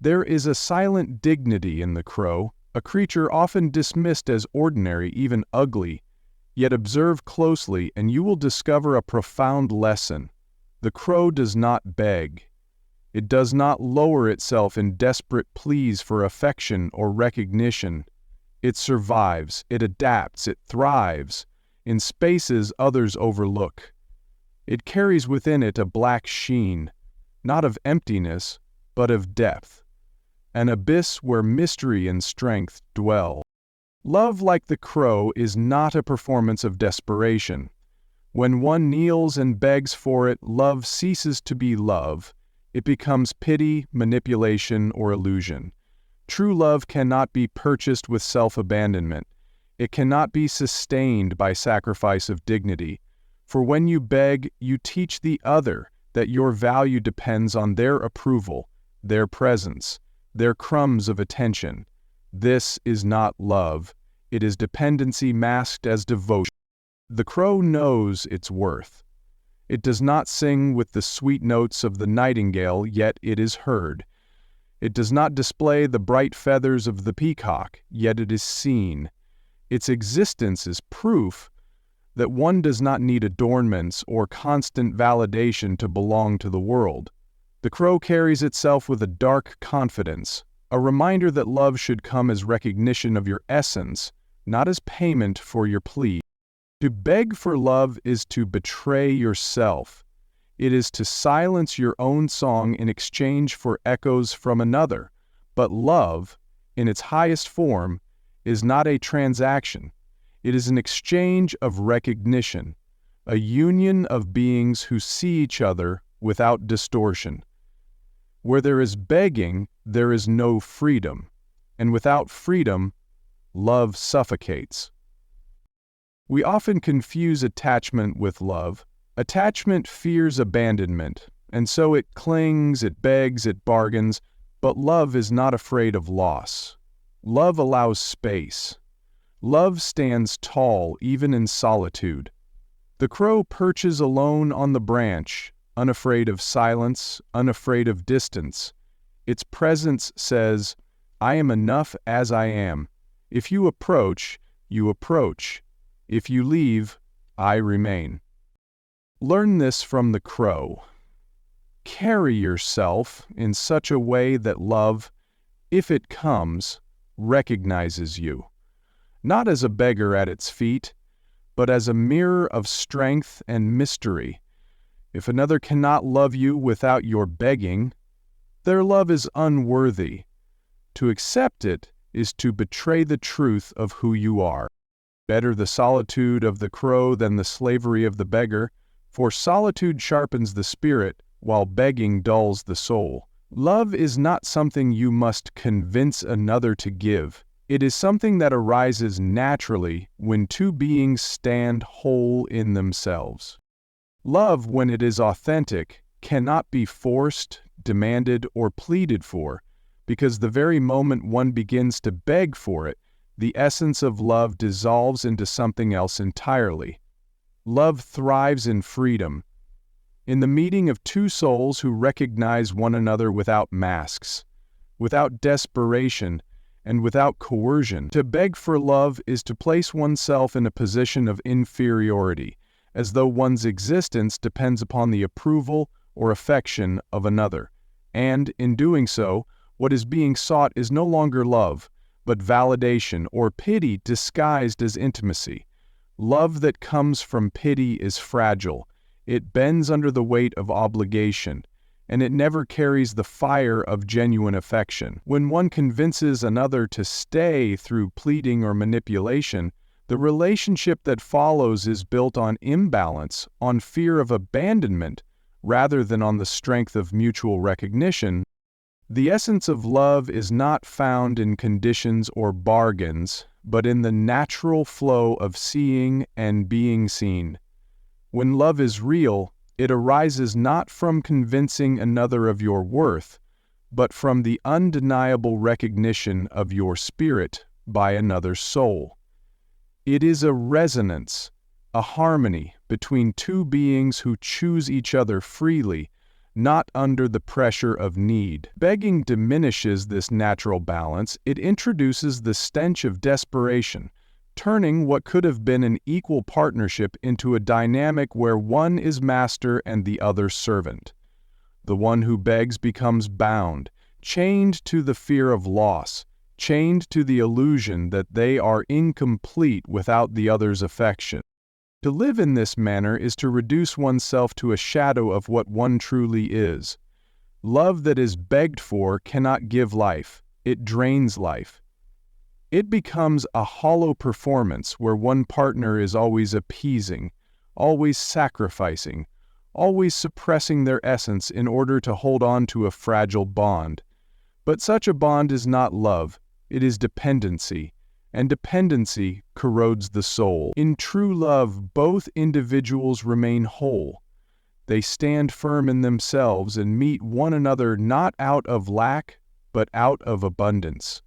There is a silent dignity in the crow, a creature often dismissed as ordinary, even ugly. Yet observe closely and you will discover a profound lesson. The crow does not beg. It does not lower itself in desperate pleas for affection or recognition. It survives, it adapts, it thrives in spaces others overlook. It carries within it a black sheen, not of emptiness, but of depth, an abyss where mystery and strength dwell. Love, like the crow, is not a performance of desperation. When one kneels and begs for it, love ceases to be love. It becomes pity, manipulation, or illusion. True love cannot be purchased with self-abandonment. It cannot be sustained by sacrifice of dignity. For when you beg, you teach the other that your value depends on their approval, their presence, their crumbs of attention. This is not love. It is dependency masked as devotion. The crow knows its worth. It does not sing with the sweet notes of the nightingale, yet it is heard. It does not display the bright feathers of the peacock, yet it is seen. Its existence is proof that one does not need adornments or constant validation to belong to the world. The crow carries itself with a dark confidence, a reminder that love should come as recognition of your essence, not as payment for your plea. To beg for love is to betray yourself. It is to silence your own song in exchange for echoes from another. But love, in its highest form, is not a transaction. It is an exchange of recognition, a union of beings who see each other without distortion. Where there is begging, there is no freedom, and without freedom, love suffocates. We often confuse attachment with love. Attachment fears abandonment, and so it clings, it begs, it bargains, but love is not afraid of loss. Love allows space. Love stands tall even in solitude. The crow perches alone on the branch, unafraid of silence, unafraid of distance. Its presence says, "I am enough as I am. If you approach, you approach. If you leave, I remain." Learn this from the crow. Carry yourself in such a way that love, if it comes, recognizes you, not as a beggar at its feet, but as a mirror of strength and mystery. If another cannot love you without your begging, their love is unworthy. To accept it is to betray the truth of who you are. Better the solitude of the crow than the slavery of the beggar, for solitude sharpens the spirit, while begging dulls the soul. Love is not something you must convince another to give. It is something that arises naturally when two beings stand whole in themselves. Love, when it is authentic, cannot be forced, demanded, or pleaded for, because the very moment one begins to beg for it, the essence of love dissolves into something else entirely. Love thrives in freedom, in the meeting of two souls who recognize one another without masks, without desperation, and without coercion. To beg for love is to place oneself in a position of inferiority, as though one's existence depends upon the approval or affection of another. And, in doing so, what is being sought is no longer love, but validation or pity disguised as intimacy. Love that comes from pity is fragile. It bends under the weight of obligation, and it never carries the fire of genuine affection. When one convinces another to stay through pleading or manipulation, the relationship that follows is built on imbalance, on fear of abandonment, rather than on the strength of mutual recognition. The essence of love is not found in conditions or bargains, but in the natural flow of seeing and being seen. When love is real, it arises not from convincing another of your worth, but from the undeniable recognition of your spirit by another's soul. It is a resonance, a harmony between two beings who choose each other freely, not under the pressure of need. Begging diminishes this natural balance. It introduces the stench of desperation, turning what could have been an equal partnership into a dynamic where one is master and the other servant. The one who begs becomes bound, chained to the fear of loss, chained to the illusion that they are incomplete without the other's affection. To live in this manner is to reduce oneself to a shadow of what one truly is. Love that is begged for cannot give life, it drains life. It becomes a hollow performance where one partner is always appeasing, always sacrificing, always suppressing their essence in order to hold on to a fragile bond. But such a bond is not love, it is dependency, and dependency corrodes the soul. In true love, both individuals remain whole. They stand firm in themselves and meet one another not out of lack, but out of abundance.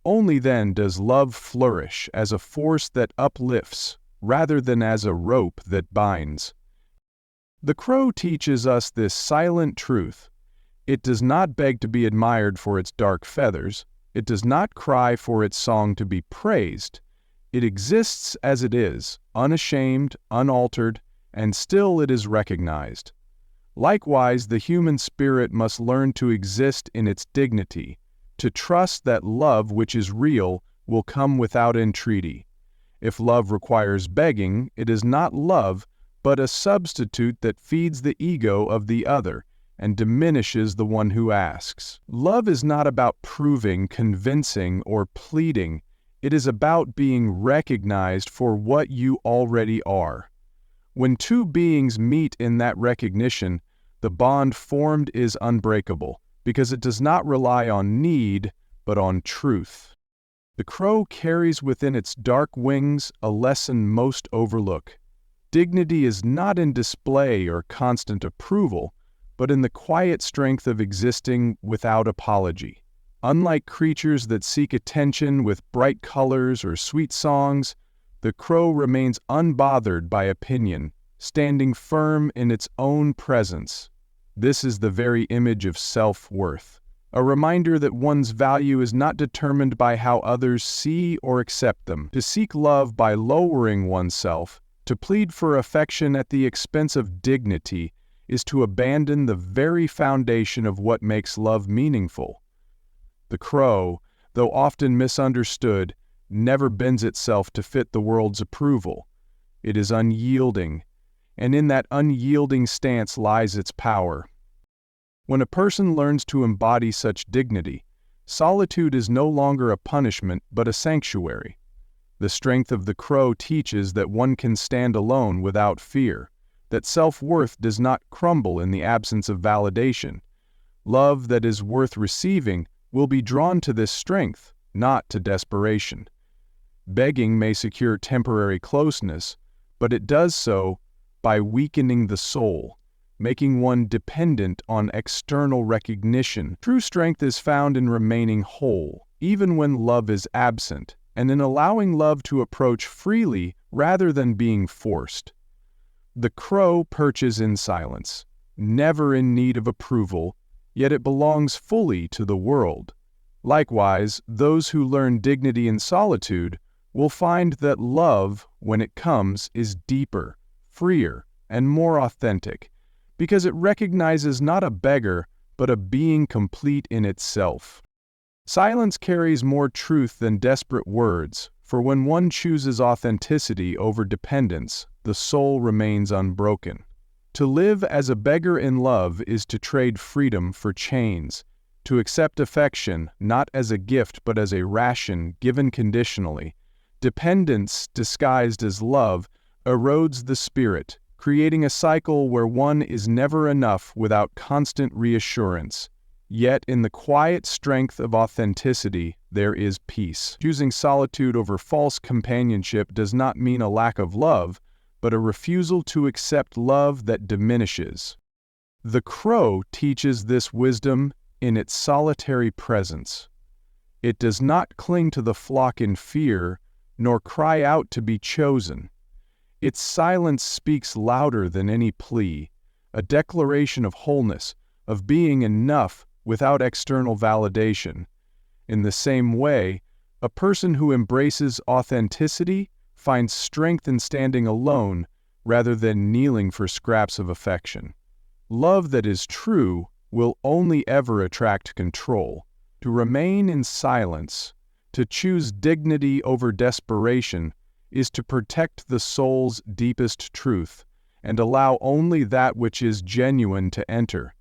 Only then does love flourish as a force that uplifts, rather than as a rope that binds. The crow teaches us this silent truth. It does not beg to be admired for its dark feathers. It does not cry for its song to be praised. It exists as it is, unashamed, unaltered, and still it is recognized. Likewise, the human spirit must learn to exist in its dignity, to trust that love which is real will come without entreaty. If love requires begging, it is not love, but a substitute that feeds the ego of the other and diminishes the one who asks. Love is not about proving, convincing, or pleading. It is about being recognized for what you already are. When two beings meet in that recognition, the bond formed is unbreakable, because it does not rely on need, but on truth. The crow carries within its dark wings a lesson most overlook. Dignity is not in display or constant approval, but in the quiet strength of existing without apology. Unlike creatures that seek attention with bright colors or sweet songs, the crow remains unbothered by opinion, standing firm in its own presence. This is the very image of self-worth, a reminder that one's value is not determined by how others see or accept them. To seek love by lowering oneself, to plead for affection at the expense of dignity, is to abandon the very foundation of what makes love meaningful. The crow, though often misunderstood, never bends itself to fit the world's approval. It is unyielding, and in that unyielding stance lies its power. When a person learns to embody such dignity, solitude is no longer a punishment but a sanctuary. The strength of the crow teaches that one can stand alone without fear, that self-worth does not crumble in the absence of validation. Love that is worth receiving will be drawn to this strength, not to desperation. Begging may secure temporary closeness, but it does so by weakening the soul, making one dependent on external recognition. True strength is found in remaining whole, even when love is absent, and in allowing love to approach freely rather than being forced. The crow perches in silence, never in need of approval, yet it belongs fully to the world. Likewise, those who learn dignity in solitude will find that love, when it comes, is deeper, freer, and more authentic, because it recognizes not a beggar, but a being complete in itself. Silence carries more truth than desperate words, for when one chooses authenticity over dependence, the soul remains unbroken. To live as a beggar in love is to trade freedom for chains, to accept affection not as a gift but as a ration given conditionally. Dependence, disguised as love, erodes the spirit, creating a cycle where one is never enough without constant reassurance. Yet in the quiet strength of authenticity, there is peace. Choosing solitude over false companionship does not mean a lack of love, but a refusal to accept love that diminishes. The crow teaches this wisdom in its solitary presence. It does not cling to the flock in fear, nor cry out to be chosen. Its silence speaks louder than any plea, a declaration of wholeness, of being enough without external validation. In the same way, a person who embraces authenticity finds strength in standing alone rather than kneeling for scraps of affection. Love that is true will only ever attract control. To remain in silence, to choose dignity over desperation, is to protect the soul's deepest truth and allow only that which is genuine to enter.